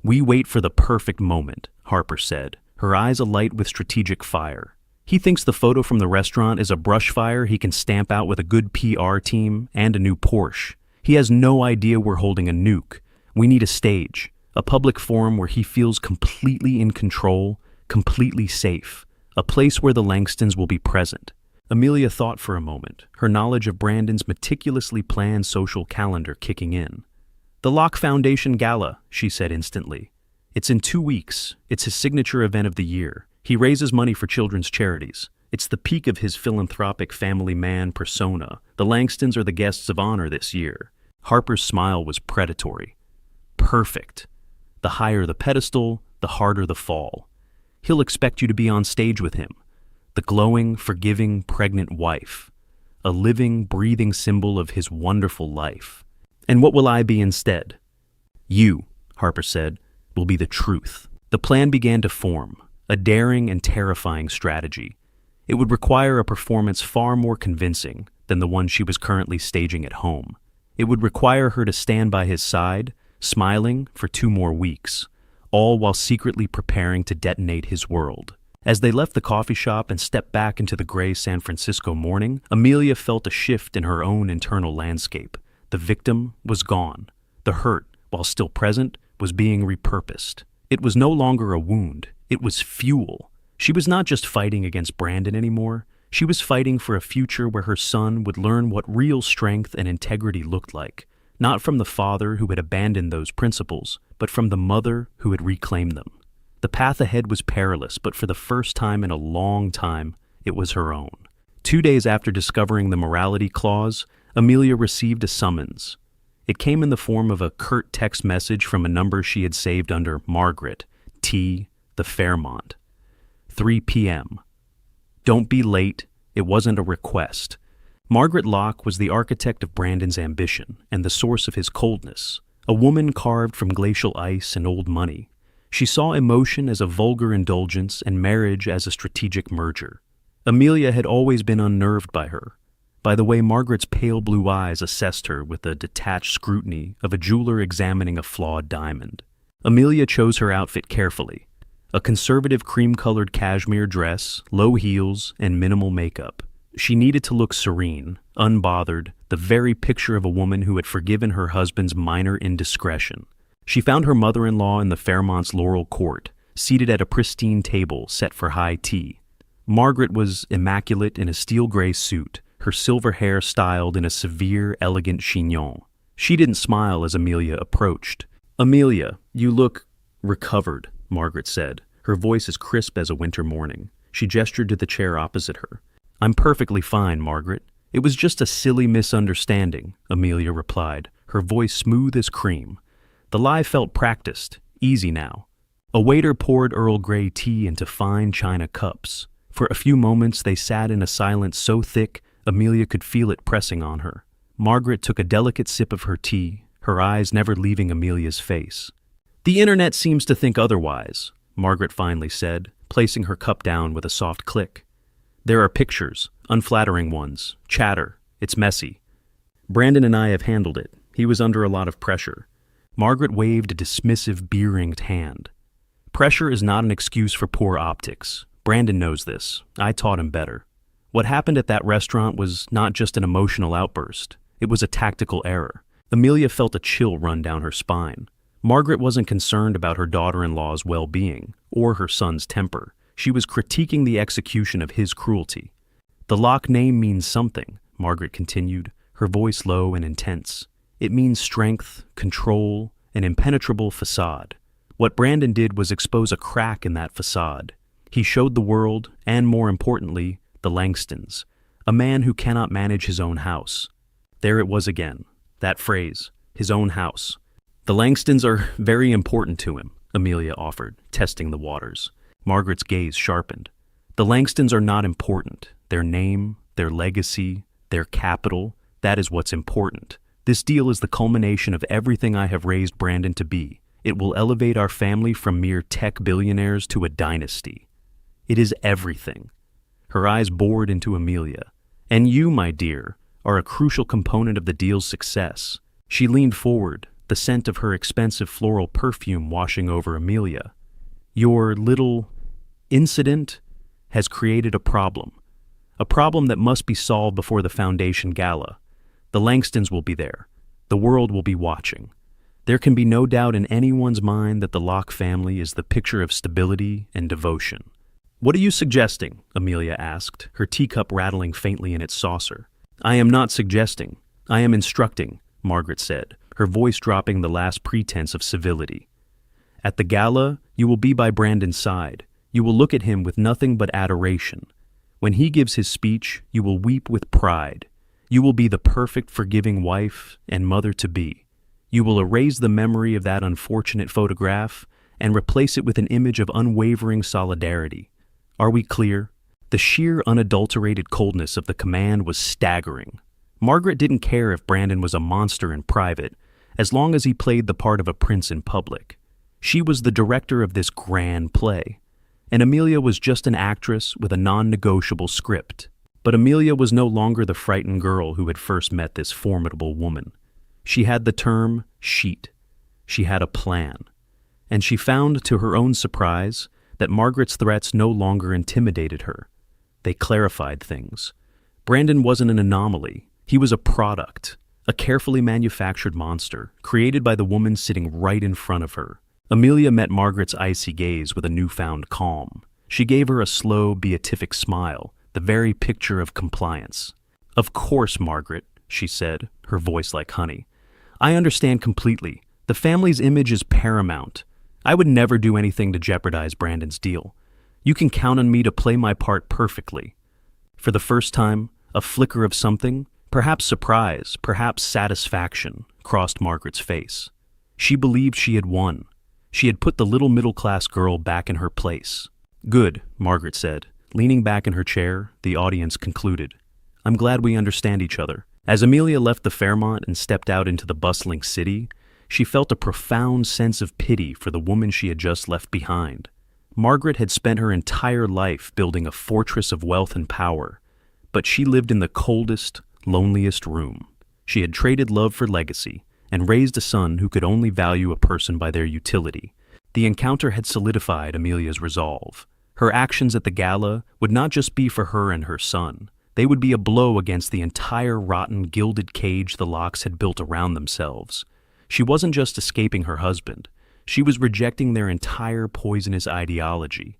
"We wait for the perfect moment," Harper said, her eyes alight with strategic fire. "He thinks the photo from the restaurant is a brush fire he can stamp out with a good PR team and a new Porsche. He has no idea we're holding a nuke. We need a stage, a public forum where he feels completely in control, completely safe, a place where the Langstons will be present." Amelia thought for a moment, her knowledge of Brandon's meticulously planned social calendar kicking in. "The Locke Foundation Gala," she said instantly. "It's in 2 weeks. It's his signature event of the year. He raises money for children's charities. It's the peak of his philanthropic family man persona. The Langstons are the guests of honor this year." Harper's smile was predatory. "Perfect. The higher the pedestal, the harder the fall. He'll expect you to be on stage with him. The glowing, forgiving, pregnant wife. A living, breathing symbol of his wonderful life. And what will I be instead?" "You," Harper said, "will be the truth." The plan began to form, a daring and terrifying strategy. It would require a performance far more convincing than the one she was currently staging at home. It would require her to stand by his side, smiling for 2 more weeks, all while secretly preparing to detonate his world. As they left the coffee shop and stepped back into the gray San Francisco morning, Amelia felt a shift in her own internal landscape. The victim was gone. The hurt, while still present, was being repurposed. It was no longer a wound. It was fuel. She was not just fighting against Brandon anymore. She was fighting for a future where her son would learn what real strength and integrity looked like, not from the father who had abandoned those principles, but from the mother who had reclaimed them. The path ahead was perilous, but for the first time in a long time, it was her own. 2 days after discovering the morality clause, Amelia received a summons. It came in the form of a curt text message from a number she had saved under Margaret, T., the Fairmont. 3 p.m. "Don't be late. It wasn't a request." Margaret Locke was the architect of Brandon's ambition and the source of his coldness, a woman carved from glacial ice and old money. She saw emotion as a vulgar indulgence and marriage as a strategic merger. Amelia had always been unnerved by her, by the way Margaret's pale blue eyes assessed her with the detached scrutiny of a jeweler examining a flawed diamond. Amelia chose her outfit carefully, a conservative cream-colored cashmere dress, low heels, and minimal makeup. She needed to look serene, unbothered, the very picture of a woman who had forgiven her husband's minor indiscretion. She found her mother-in-law in the Fairmont's Laurel Court, seated at a pristine table set for high tea. Margaret was immaculate in a steel gray suit, her silver hair styled in a severe, elegant chignon. She didn't smile as Amelia approached. "Amelia, you look recovered," Margaret said, her voice as crisp as a winter morning. She gestured to the chair opposite her. "I'm perfectly fine, Margaret. It was just a silly misunderstanding," Amelia replied, her voice smooth as cream. The lie felt practiced, easy now. A waiter poured Earl Grey tea into fine china cups. For a few moments they sat in a silence so thick Amelia could feel it pressing on her. Margaret took a delicate sip of her tea, her eyes never leaving Amelia's face. "The internet seems to think otherwise," Margaret finally said, placing her cup down with a soft click. "There are pictures, unflattering ones, chatter. It's messy. Brandon and I have handled it. He was under a lot of pressure." Margaret waved a dismissive, beer-ringed hand. "Pressure is not an excuse for poor optics. Brandon knows this. I taught him better. What happened at that restaurant was not just an emotional outburst. It was a tactical error." Amelia felt a chill run down her spine. Margaret wasn't concerned about her daughter-in-law's well-being or her son's temper. She was critiquing the execution of his cruelty. "The Locke name means something," Margaret continued, her voice low and intense. "It means strength, control, an impenetrable facade. What Brandon did was expose a crack in that facade. He showed the world, and more importantly, the Langstons, a man who cannot manage his own house. There it was again, that phrase, his own house. The Langstons are very important to him, Amelia offered, testing the waters. Margaret's gaze sharpened. The Langstons are not important. Their name, their legacy, their capital, that is what's important. This deal is the culmination of everything I have raised Brandon to be. It will elevate our family from mere tech billionaires to a dynasty. It is everything. Her eyes bored into Amelia. And you, my dear, are a crucial component of the deal's success. She leaned forward, the scent of her expensive floral perfume washing over Amelia. Your little incident has created a problem that must be solved before the Foundation Gala. The Langstons will be there. The world will be watching. There can be no doubt in anyone's mind that the Locke family is the picture of stability and devotion. What are you suggesting? Amelia asked, her teacup rattling faintly in its saucer. I am not suggesting. I am instructing, Margaret said, her voice dropping the last pretense of civility. At the gala, you will be by Brandon's side. You will look at him with nothing but adoration. When he gives his speech, you will weep with pride. You will be the perfect forgiving wife and mother-to-be. You will erase the memory of that unfortunate photograph and replace it with an image of unwavering solidarity. Are we clear? The sheer unadulterated coldness of the command was staggering. Margaret didn't care if Brandon was a monster in private, as long as he played the part of a prince in public. She was the director of this grand play, and Amelia was just an actress with a non-negotiable script. But Amelia was no longer the frightened girl who had first met this formidable woman. She had the term sheet. She had a plan. And she found, to her own surprise, that Margaret's threats no longer intimidated her. They clarified things. Brandon wasn't an anomaly. He was a product, a carefully manufactured monster, created by the woman sitting right in front of her. Amelia met Margaret's icy gaze with a newfound calm. She gave her a slow, beatific smile, the very picture of compliance. Of course, Margaret, she said, her voice like honey. I understand completely. The family's image is paramount. I would never do anything to jeopardize Brandon's deal. You can count on me to play my part perfectly. For the first time, a flicker of something, perhaps surprise, perhaps satisfaction, crossed Margaret's face. She believed she had won. She had put the little middle-class girl back in her place. Good, Margaret said. Leaning back in her chair, the audience concluded. I'm glad we understand each other. As Amelia left the Fairmont and stepped out into the bustling city, she felt a profound sense of pity for the woman she had just left behind. Margaret had spent her entire life building a fortress of wealth and power, but she lived in the coldest, loneliest room. She had traded love for legacy and raised a son who could only value a person by their utility. The encounter had solidified Amelia's resolve. Her actions at the gala would not just be for her and her son. They would be a blow against the entire rotten, gilded cage the Lockes had built around themselves. She wasn't just escaping her husband. She was rejecting their entire poisonous ideology.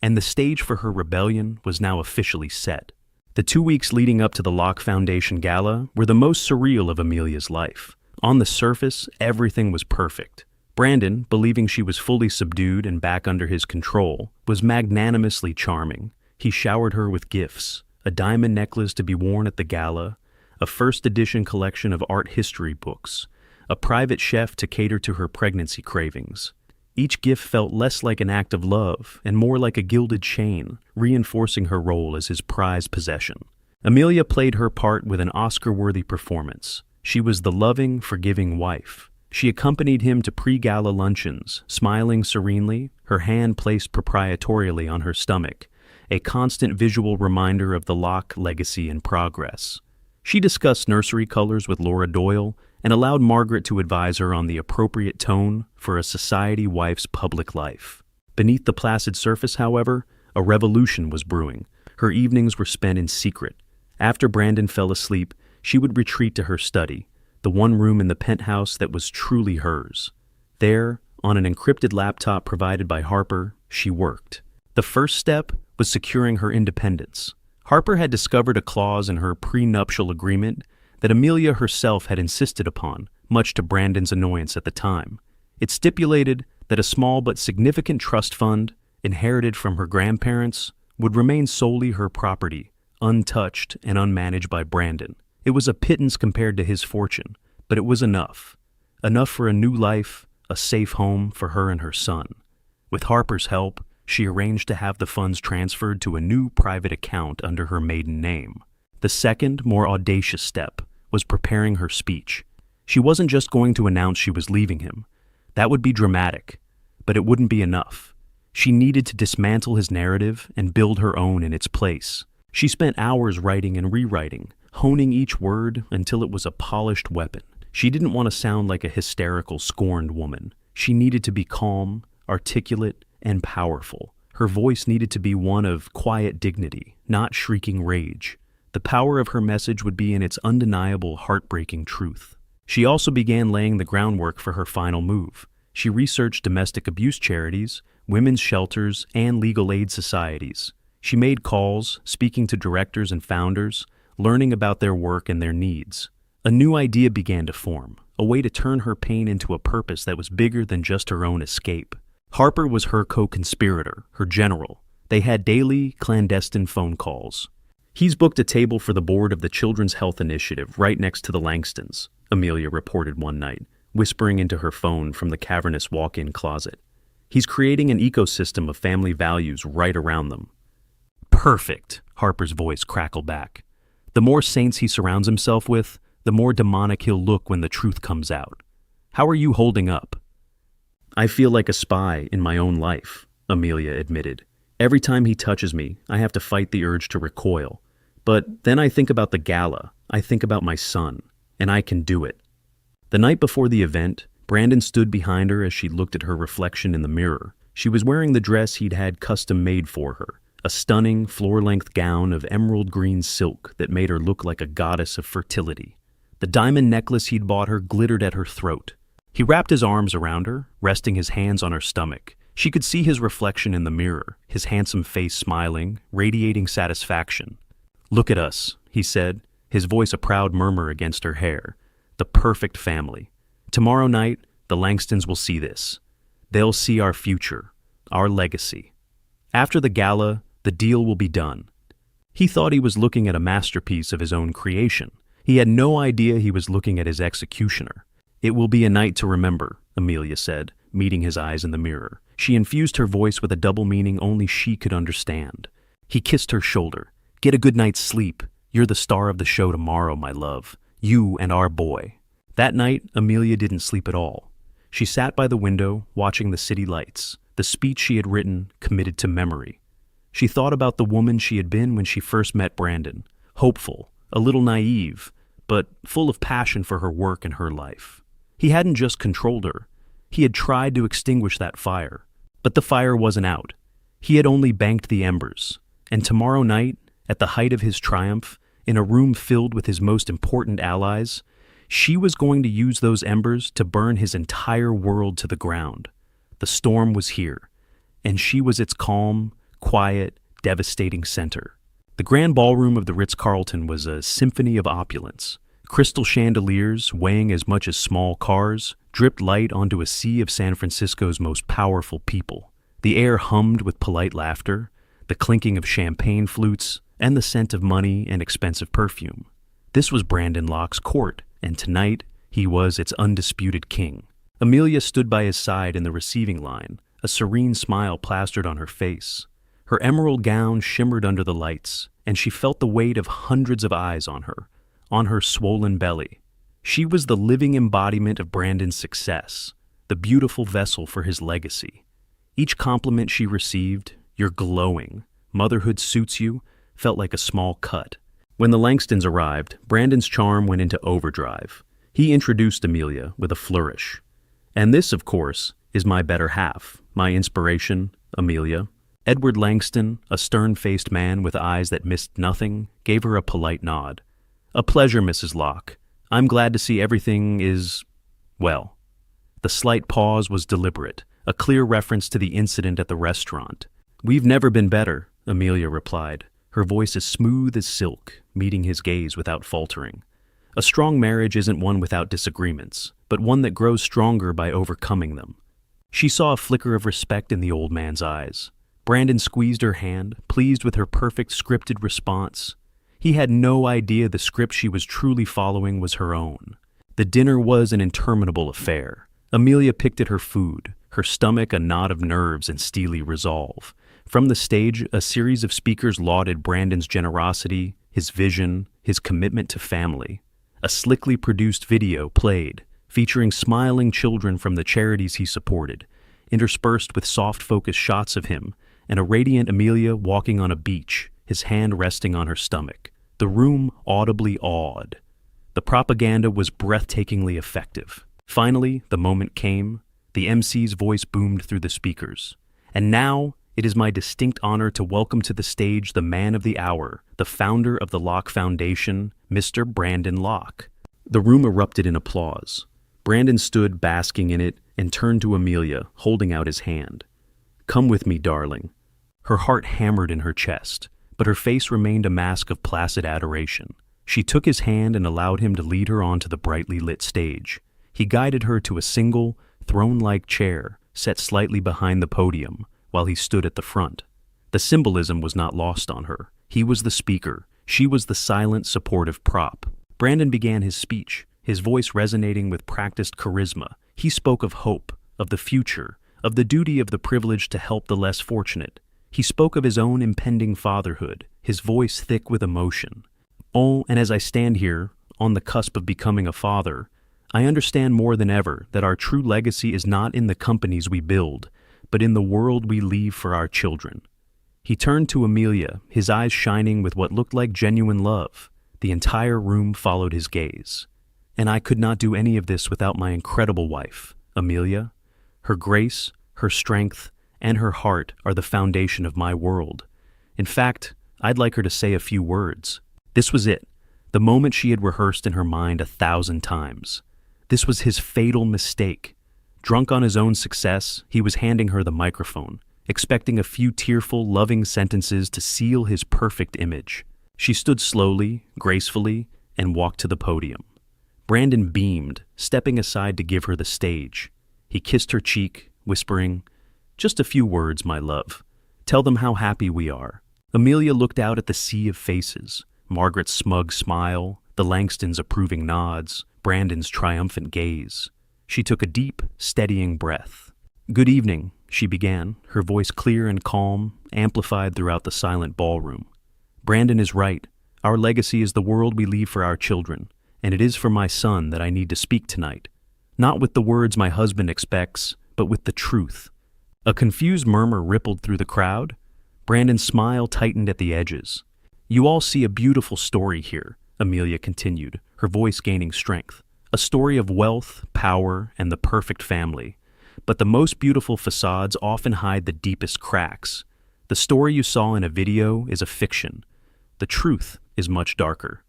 And the stage for her rebellion was now officially set. The 2 weeks leading up to the Locke Foundation Gala were the most surreal of Amelia's life. On the surface, everything was perfect. Brandon, believing she was fully subdued and back under his control, was magnanimously charming. He showered her with gifts, a diamond necklace to be worn at the gala, a first-edition collection of art history books, a private chef to cater to her pregnancy cravings. Each gift felt less like an act of love and more like a gilded chain, reinforcing her role as his prized possession. Amelia played her part with an Oscar-worthy performance. She was the loving, forgiving wife. She accompanied him to pre-gala luncheons, smiling serenely, her hand placed proprietorially on her stomach, a constant visual reminder of the Locke legacy in progress. She discussed nursery colors with Laura Doyle and allowed Margaret to advise her on the appropriate tone for a society wife's public life. Beneath the placid surface, however, a revolution was brewing. Her evenings were spent in secret. After Brandon fell asleep, she would retreat to her study, the one room in the penthouse that was truly hers. There, on an encrypted laptop provided by Harper, she worked. The first step was securing her independence. Harper had discovered a clause in her prenuptial agreement that Amelia herself had insisted upon, much to Brandon's annoyance at the time. It stipulated that a small but significant trust fund, inherited from her grandparents, would remain solely her property, untouched and unmanaged by Brandon. It was a pittance compared to his fortune, but it was enough. Enough for a new life, a safe home for her and her son. With Harper's help, she arranged to have the funds transferred to a new private account under her maiden name. The second, more audacious step was preparing her speech. She wasn't just going to announce she was leaving him. That would be dramatic, but it wouldn't be enough. She needed to dismantle his narrative and build her own in its place. She spent hours writing and rewriting, honing each word until it was a polished weapon. She didn't want to sound like a hysterical, scorned woman. She needed to be calm, articulate, and powerful. Her voice needed to be one of quiet dignity, not shrieking rage. The power of her message would be in its undeniable, heartbreaking truth. She also began laying the groundwork for her final move. She researched domestic abuse charities, women's shelters, and legal aid societies. She made calls, speaking to directors and founders, learning about their work and their needs. A new idea began to form, a way to turn her pain into a purpose that was bigger than just her own escape. Harper was her co-conspirator, her general. They had daily, clandestine phone calls. "He's booked a table for the board of the Children's Health Initiative right next to the Langstons," Amelia reported one night, whispering into her phone from the cavernous walk-in closet. "He's creating an ecosystem of family values right around them." "Perfect," Harper's voice crackled back. "The more saints he surrounds himself with, the more demonic he'll look when the truth comes out. How are you holding up?" "I feel like a spy in my own life," Amelia admitted. "Every time he touches me, I have to fight the urge to recoil. But then I think about the gala, I think about my son, and I can do it." The night before the event, Brandon stood behind her as she looked at her reflection in the mirror. She was wearing the dress he'd had custom made for her, a stunning, floor-length gown of emerald green silk that made her look like a goddess of fertility. The diamond necklace he'd bought her glittered at her throat. He wrapped his arms around her, resting his hands on her stomach. She could see his reflection in the mirror, his handsome face smiling, radiating satisfaction. "Look at us," he said, his voice a proud murmur against her hair. "The perfect family. Tomorrow night, the Langstons will see this. They'll see our future, our legacy. After the gala, the deal will be done." He thought he was looking at a masterpiece of his own creation. He had no idea he was looking at his executioner. "It will be a night to remember," Amelia said, meeting his eyes in the mirror. She infused her voice with a double meaning only she could understand. He kissed her shoulder. "Get a good night's sleep. You're the star of the show tomorrow, my love. You and our boy." That night, Amelia didn't sleep at all. She sat by the window, watching the city lights, the speech she had written committed to memory. She thought about the woman she had been when she first met Brandon, hopeful, a little naive, but full of passion for her work and her life. He hadn't just controlled her. He had tried to extinguish that fire, but the fire wasn't out. He had only banked the embers, and tomorrow night, at the height of his triumph, in a room filled with his most important allies, she was going to use those embers to burn his entire world to the ground. The storm was here, and she was its calm, quiet, devastating center. The grand ballroom of the Ritz-Carlton was a symphony of opulence. Crystal chandeliers, weighing as much as small cars, dripped light onto a sea of San Francisco's most powerful people. The air hummed with polite laughter, the clinking of champagne flutes, and the scent of money and expensive perfume. This was Brandon Locke's court, and tonight he was its undisputed king. Amelia stood by his side in the receiving line, a serene smile plastered on her face. Her emerald gown shimmered under the lights, and she felt the weight of hundreds of eyes on her swollen belly. She was the living embodiment of Brandon's success, the beautiful vessel for his legacy. Each compliment she received, "You're glowing," "Motherhood suits you," felt like a small cut. When the Langstons arrived, Brandon's charm went into overdrive. He introduced Amelia with a flourish. "And this, of course, is my better half, my inspiration, Amelia." Edward Langston, a stern-faced man with eyes that missed nothing, gave her a polite nod. "A pleasure, Mrs. Locke. I'm glad to see everything is, well." The slight pause was deliberate, a clear reference to the incident at the restaurant. "We've never been better," Amelia replied, her voice as smooth as silk, meeting his gaze without faltering. "A strong marriage isn't one without disagreements, but one that grows stronger by overcoming them." She saw a flicker of respect in the old man's eyes. Brandon squeezed her hand, pleased with her perfect scripted response. He had no idea the script she was truly following was her own. The dinner was an interminable affair. Amelia picked at her food, her stomach a knot of nerves and steely resolve. From the stage, a series of speakers lauded Brandon's generosity, his vision, his commitment to family. A slickly produced video played, featuring smiling children from the charities he supported, interspersed with soft-focus shots of him and a radiant Amelia walking on a beach, his hand resting on her stomach. The room audibly awed. The propaganda was breathtakingly effective. Finally, the moment came. The MC's voice boomed through the speakers. And now, it is my distinct honor to welcome to the stage the man of the hour, the founder of the Locke Foundation, Mr. Brandon Locke. The room erupted in applause. Brandon stood basking in it and turned to Amelia, holding out his hand. "Come with me, darling." Her heart hammered in her chest, but her face remained a mask of placid adoration. She took his hand and allowed him to lead her onto the brightly lit stage. He guided her to a single, throne-like chair set slightly behind the podium while he stood at the front. The symbolism was not lost on her. He was the speaker. She was the silent, supportive prop. Brandon began his speech, his voice resonating with practiced charisma. He spoke of hope, of the future, of the duty of the privileged to help the less fortunate. He spoke of his own impending fatherhood, his voice thick with emotion. Oh, and as I stand here, on the cusp of becoming a father, I understand more than ever that our true legacy is not in the companies we build, but in the world we leave for our children. He turned to Amelia, his eyes shining with what looked like genuine love. The entire room followed his gaze. And I could not do any of this without my incredible wife, Amelia. Her grace, her strength, and her heart are the foundation of my world. In fact, I'd like her to say a few words. This was it, the moment she had rehearsed in her mind 1,000 times. This was his fatal mistake. Drunk on his own success, he was handing her the microphone, expecting a few tearful, loving sentences to seal his perfect image. She stood slowly, gracefully, and walked to the podium. Brandon beamed, stepping aside to give her the stage. He kissed her cheek, whispering, "Just a few words, my love. Tell them how happy we are." Amelia looked out at the sea of faces, Margaret's smug smile, the Langstons' approving nods, Brandon's triumphant gaze. She took a deep, steadying breath. "Good evening," she began, her voice clear and calm, amplified throughout the silent ballroom. "Brandon is right. Our legacy is the world we leave for our children, and it is for my son that I need to speak tonight. Not with the words my husband expects, but with the truth." A confused murmur rippled through the crowd. Brandon's smile tightened at the edges. "You all see a beautiful story here," Amelia continued, her voice gaining strength. "A story of wealth, power, and the perfect family. But the most beautiful facades often hide the deepest cracks. The story you saw in a video is a fiction. The truth is much darker."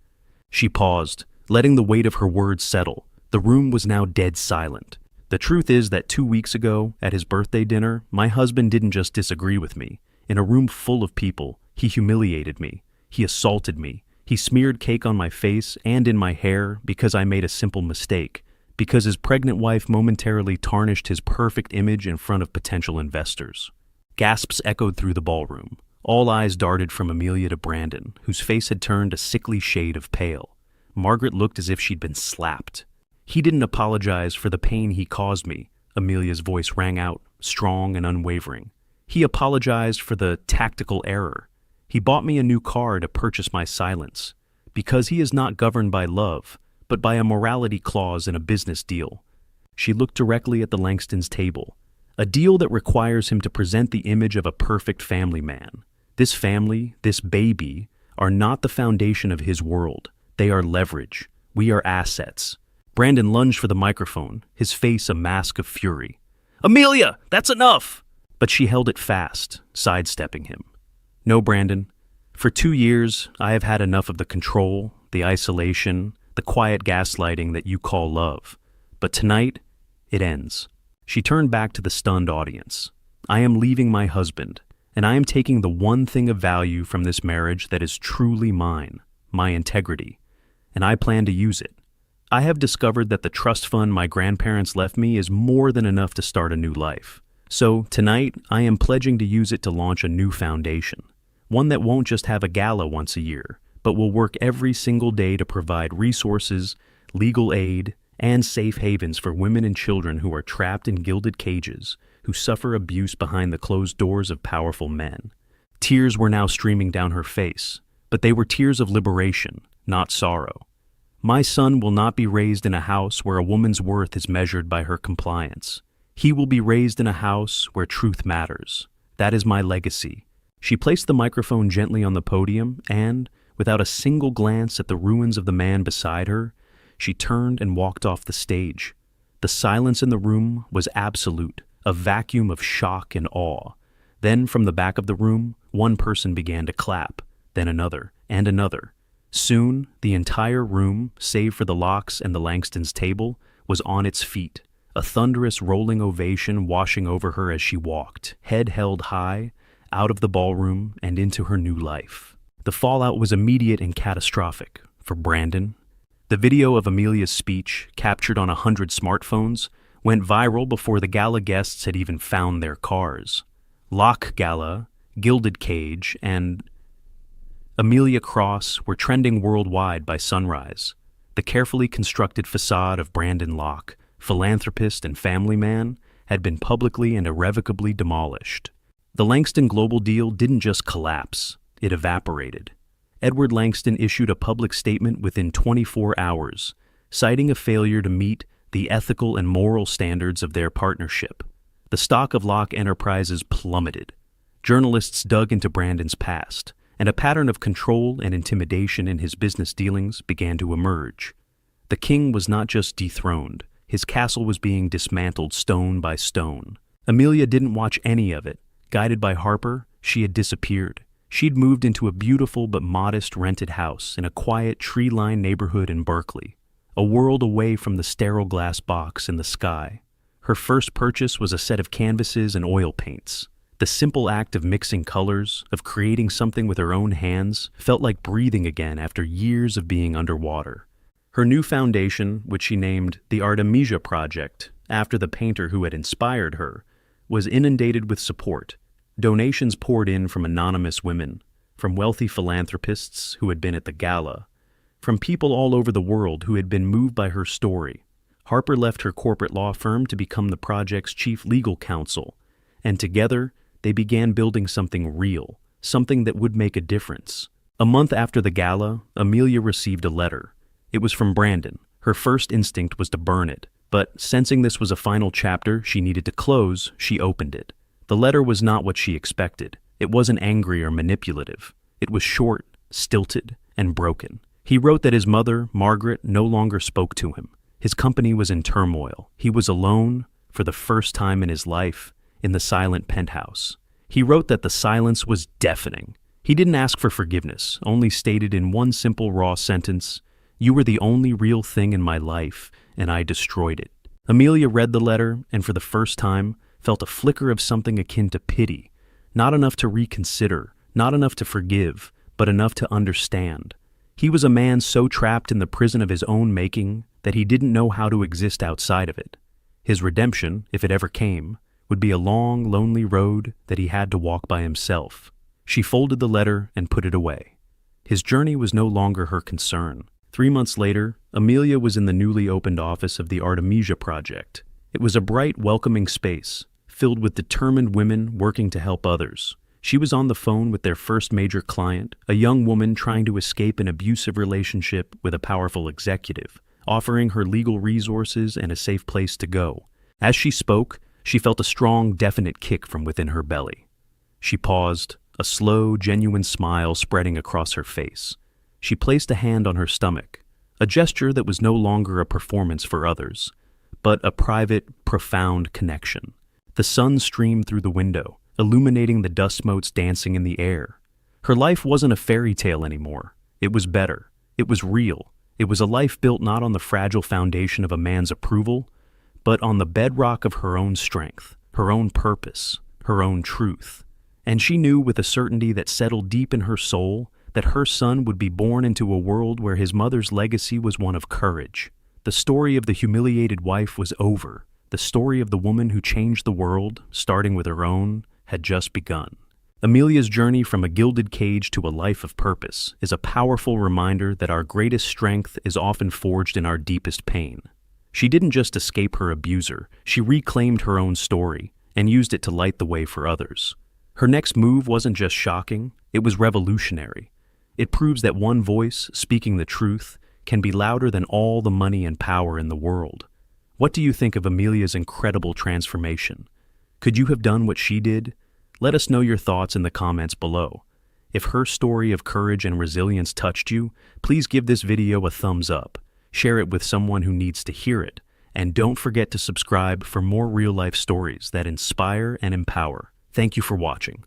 She paused, letting the weight of her words settle. The room was now dead silent. "The truth is that 2 weeks ago, at his birthday dinner, my husband didn't just disagree with me. In a room full of people, he humiliated me. He assaulted me. He smeared cake on my face and in my hair because I made a simple mistake, because his pregnant wife momentarily tarnished his perfect image in front of potential investors." Gasps echoed through the ballroom. All eyes darted from Amelia to Brandon, whose face had turned a sickly shade of pale. Margaret looked as if she'd been slapped. "He didn't apologize for the pain he caused me," Amelia's voice rang out, strong and unwavering. "He apologized for the tactical error. He bought me a new car to purchase my silence, because he is not governed by love, but by a morality clause in a business deal." She looked directly at the Langstons' table. "A deal that requires him to present the image of a perfect family man. This family, this baby, are not the foundation of his world. They are leverage. We are assets." Brandon lunged for the microphone, his face a mask of fury. "Amelia, that's enough!" But she held it fast, sidestepping him. "No, Brandon. For 2 years, I have had enough of the control, the isolation, the quiet gaslighting that you call love. But tonight, it ends." She turned back to the stunned audience. "I am leaving my husband, and I am taking the one thing of value from this marriage that is truly mine, my integrity, and I plan to use it. I have discovered that the trust fund my grandparents left me is more than enough to start a new life. So, tonight, I am pledging to use it to launch a new foundation. One that won't just have a gala once a year, but will work every single day to provide resources, legal aid, and safe havens for women and children who are trapped in gilded cages, who suffer abuse behind the closed doors of powerful men. Tears were now streaming down her face, but they were tears of liberation, not sorrow. My son will not be raised in a house where a woman's worth is measured by her compliance. He will be raised in a house where truth matters. That is my legacy. She placed the microphone gently on the podium and, without a single glance at the ruins of the man beside her, she turned and walked off the stage. The silence in the room was absolute, a vacuum of shock and awe. Then, from the back of the room, one person began to clap, then another, and another. Soon, the entire room, save for the Locks and the Langstons' table, was on its feet, a thunderous rolling ovation washing over her as she walked, head held high, out of the ballroom and into her new life. The fallout was immediate and catastrophic for Brandon. The video of Amelia's speech, captured on 100 smartphones, went viral before the gala guests had even found their cars. Lock Gala, Gilded Cage, and Amelia Cross were trending worldwide by sunrise. The carefully constructed facade of Brandon Locke, philanthropist and family man, had been publicly and irrevocably demolished. The Langston Global deal didn't just collapse, it evaporated. Edward Langston issued a public statement within 24 hours, citing a failure to meet the ethical and moral standards of their partnership. The stock of Locke Enterprises plummeted. Journalists dug into Brandon's past, and a pattern of control and intimidation in his business dealings began to emerge. The king was not just dethroned, his castle was being dismantled stone by stone. Amelia didn't watch any of it. Guided by Harper, she had disappeared. She'd moved into a beautiful but modest rented house in a quiet, tree-lined neighborhood in Berkeley, a world away from the sterile glass box in the sky. Her first purchase was a set of canvases and oil paints. The simple act of mixing colors, of creating something with her own hands, felt like breathing again after years of being underwater. Her new foundation, which she named the Artemisia Project, after the painter who had inspired her, was inundated with support. Donations poured in from anonymous women, from wealthy philanthropists who had been at the gala, from people all over the world who had been moved by her story. Harper left her corporate law firm to become the project's chief legal counsel, and together they began building something real, something that would make a difference. A month after the gala, Amelia received a letter. It was from Brandon. Her first instinct was to burn it, but sensing this was a final chapter she needed to close, she opened it. The letter was not what she expected. It wasn't angry or manipulative. It was short, stilted, and broken. He wrote that his mother, Margaret, no longer spoke to him. His company was in turmoil. He was alone, for the first time in his life, in the silent penthouse. He wrote that the silence was deafening. He didn't ask for forgiveness, only stated in one simple raw sentence, "You were the only real thing in my life, and I destroyed it." Amelia read the letter, and for the first time, felt a flicker of something akin to pity, not enough to reconsider, not enough to forgive, but enough to understand. He was a man so trapped in the prison of his own making that he didn't know how to exist outside of it. His redemption, if it ever came, would be a long, lonely road that he had to walk by himself. She folded the letter and put it away. His journey was no longer her concern. 3 months later, Amelia was in the newly opened office of the Artemisia Project. It was a bright, welcoming space, filled with determined women working to help others. She was on the phone with their first major client, a young woman trying to escape an abusive relationship with a powerful executive, offering her legal resources and a safe place to go. As she spoke, she felt a strong, definite kick from within her belly. She paused, a slow, genuine smile spreading across her face. She placed a hand on her stomach, a gesture that was no longer a performance for others, but a private, profound connection. The sun streamed through the window, illuminating the dust motes dancing in the air. Her life wasn't a fairy tale anymore. It was better. It was real. It was a life built not on the fragile foundation of a man's approval, but on the bedrock of her own strength, her own purpose, her own truth. And she knew with a certainty that settled deep in her soul that her son would be born into a world where his mother's legacy was one of courage, The story of the humiliated wife was over. The story of the woman who changed the world, starting with her own, had just begun. Amelia's journey from a gilded cage to a life of purpose is a powerful reminder that our greatest strength is often forged in our deepest pain. She didn't just escape her abuser, she reclaimed her own story and used it to light the way for others. Her next move wasn't just shocking, it was revolutionary. It proves that one voice, speaking the truth, can be louder than all the money and power in the world. What do you think of Amelia's incredible transformation? Could you have done what she did? Let us know your thoughts in the comments below. If her story of courage and resilience touched you, please give this video a thumbs up, share it with someone who needs to hear it, and don't forget to subscribe for more real-life stories that inspire and empower. Thank you for watching.